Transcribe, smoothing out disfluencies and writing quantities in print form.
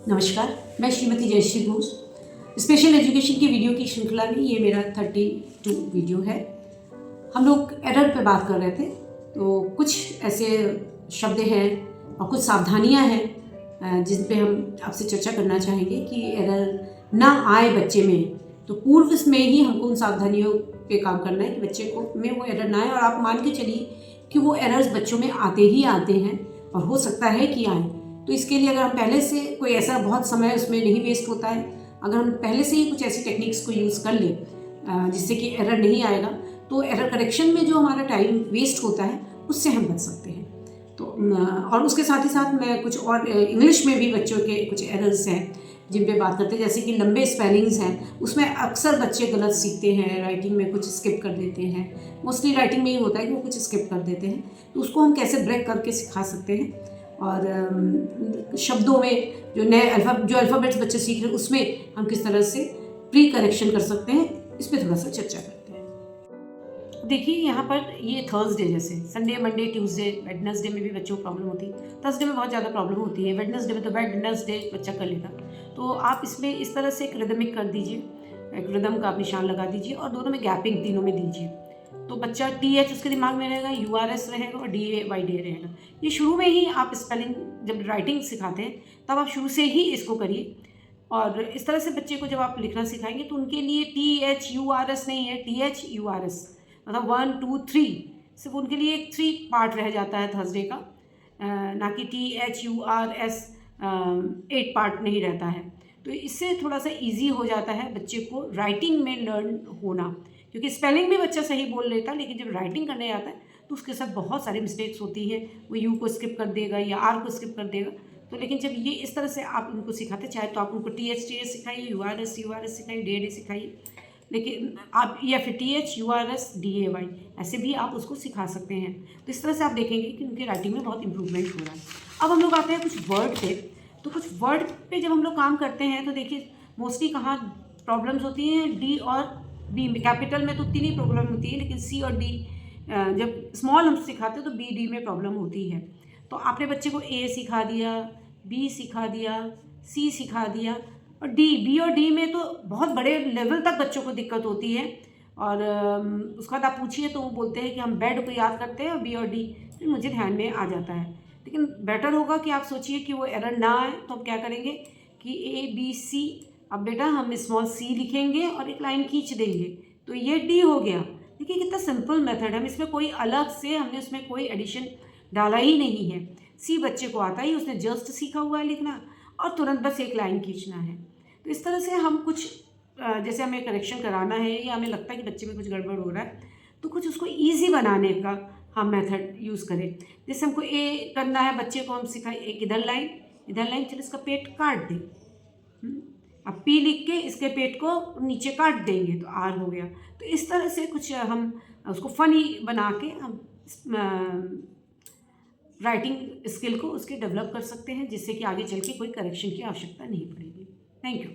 नमस्कार, मैं Shrimati Jayashree Ghosh. Special education की वीडियो की श्रृंखला में ये मेरा 32 वीडियो है। हम लोग एरर पे बात कर रहे थे, तो कुछ ऐसे शब्द हैं और कुछ सावधानियां हैं जिन पे हम आपसे चर्चा करना चाहेंगे कि एरर ना आए बच्चे में। तो पूर्व में ही हमको उन सावधानियों पे काम करना है कि बच्चे को में वो एरर ना आए, और आप मान के चलिए कि वो एरर्स बच्चों में आते ही आते हैं और हो सकता है कि आए। तो इसके लिए अगर हम पहले से कोई ऐसा बहुत समय उसमें नहीं वेस्ट होता है, अगर हम पहले से ही कुछ ऐसी टेक्निक्स को यूज़ कर लें जिससे कि एरर नहीं आएगा, तो एरर करेक्शन में जो हमारा टाइम वेस्ट होता है उससे हम बच सकते हैं। तो और उसके साथ ही साथ मैं कुछ और इंग्लिश में भी बच्चों के कुछ एरर्स हैं जिन पे बात करते हैं, जैसे कि लंबे स्पेलिंग्स हैं, उसमें अक्सर बच्चे गलत सीखते हैं, राइटिंग में कुछ स्किप कर देते हैं। मोस्टली राइटिंग में ही होता है कि वो कुछ स्किप कर देते हैं, तो उसको हम कैसे ब्रेक करके सिखा सकते हैं। और शब्दों में जो नए अल्फ़ाबेट्स बच्चे सीख रहे हैं उसमें हम किस तरह से प्री करेक्शन कर सकते हैं, इस पर थोड़ा सा चर्चा करते हैं। देखिए, यहाँ पर ये थर्सडे, जैसे संडे, मंडे, ट्यूसडे, वेडनेसडे में भी बच्चों को प्रॉब्लम होती है। थर्सडे में बहुत ज़्यादा प्रॉब्लम होती है, वेडनेसडे में तो वेडनेसडे बच्चा कर लेगा। तो आप इसमें इस तरह से एक रिदमिक कर दीजिए, एक रिदम का आप निशान लगा दीजिए और दोनों में गैपिंग तीनों में दीजिए। तो बच्चा TH उसके दिमाग में रहेगा, URS रहेगा और DAYD रहेगा। ये शुरू में ही आप स्पेलिंग जब राइटिंग सिखाते हैं तब आप शुरू से ही इसको करिए। और इस तरह से बच्चे को जब आप लिखना सिखाएंगे तो उनके लिए THURS नहीं है, THURS, मतलब 1 2 3, सिर्फ उनके लिए एक 3 पार्ट रह जाता है थर्सडे का, ना कि THURS 8 पार्ट नहीं रहता है। तो इससे थोड़ा सा इजी हो जाता है बच्चे को राइटिंग में लर्न होना, क्योंकि स्पेलिंग भी बच्चा सही बोल लेता है, लेकिन जब राइटिंग करने आता है तो उसके साथ बहुत सारी मिस्टेक्स होती हैं। वो यू को स्किप कर देगा या आर को स्किप कर देगा। तो लेकिन जब ये इस तरह से आप उनको सिखाते, चाहे तो आप उनको TH सिखाइए, URS सिखाइए, DAD सिखाइए, लेकिन आप या फिर THURS DAY ऐसे भी आप उसको सिखा सकते हैं। तो इस तरह से आप देखेंगे कि उनकी राइटिंग में बहुत इंप्रूवमेंट हो रहा है। अब हम लोग आते हैं कुछ वर्ड पे। तो कुछ वर्ड पे जब हम लोग काम करते हैं तो देखिए मोस्टली कहाँ प्रॉब्लम्स होती हैं, D और B में। कैपिटल में तो उतनी नहीं प्रॉब्लम होती है, लेकिन C और D जब स्मॉल हम सिखाते हैं तो B D में प्रॉब्लम होती है। तो आपने बच्चे को A सिखा दिया, B सिखा दिया, C सिखा दिया, और B और D में तो बहुत बड़े लेवल तक बच्चों को दिक्कत होती है। और उसके बाद आप पूछिए तो वो बोलते हैं कि हम बेड को याद करते हैं और B और D फिर मुझे ध्यान में आ जाता है। लेकिन बेटर होगा कि आप सोचिए कि वो एरर ना आए, तो हम क्या करेंगे कि ABC, अब बेटा हम स्मॉल C लिखेंगे और एक लाइन खींच देंगे, तो ये D हो गया। देखिए कितना सिंपल मेथड है, हम इसमें कोई अलग से हमने उसमें कोई एडिशन डाला ही नहीं है। C बच्चे को आता ही, उसने जस्ट सीखा हुआ है लिखना और तुरंत बस एक लाइन खींचना है। तो इस तरह से हम कुछ जैसे हमें करेक्शन कराना है या हमें लगता है कि बच्चे में कुछ गड़बड़ हो रहा है, तो कुछ उसको ईजी बनाने का हम मेथड यूज़ करें। जैसे हमको A करना है, बच्चे को हम सिखाएं एक इधर लाइन, चलो इसका पेट काट दें। अब P लिख के इसके पेट को नीचे काट देंगे तो R हो गया। तो इस तरह से कुछ हम उसको फनी बना के हम राइटिंग स्किल को उसके डेवलप कर सकते हैं, जिससे कि आगे चल के कोई करेक्शन की आवश्यकता नहीं पड़ेगी। Thank you.